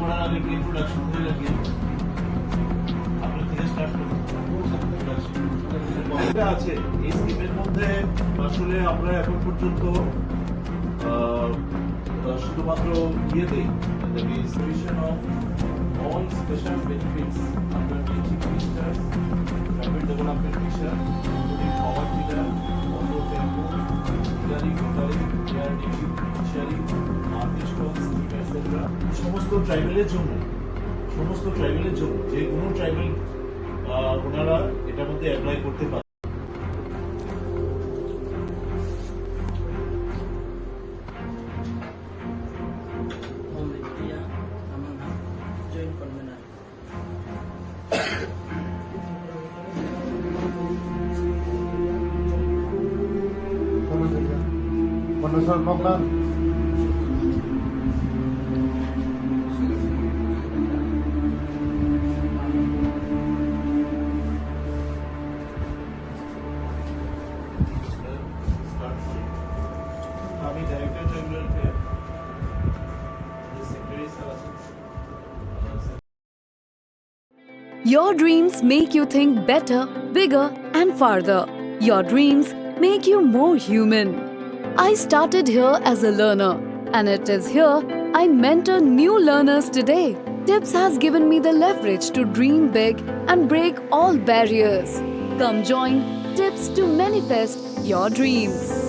করার আগে একটু ইন্ট্রোডাকশন করে রাখি। আপনার থেকে স্টার্ট করুন। কতটা আছে এই স্কিমের মধ্যে? আসলে আমরা এখন পর্যন্ত শুধুমাত্র দিই the distribution of all special benefits under the Chief Minister's Private Development Mission, including power tiller, auto tempo, tillering, ARDP, fishery, artistry, etc. সমস্ত ট্রাইবেলের জন্য যে কোনো ট্রাইবেল ওনারা এটার মধ্যে অ্যাপ্লাই করতে পারে। Profesor Bogdan. আমি ডাইরেক্টর জেনারেলকে সেক্রেটারি স্যার আছেন। Your dreams make you think better, bigger, and farther. Your dreams make you more human. I started here as a learner, and it is here I mentor new learners today. TIPS has given me the leverage to dream big and break all barriers. Come join TIPS to manifest your dreams.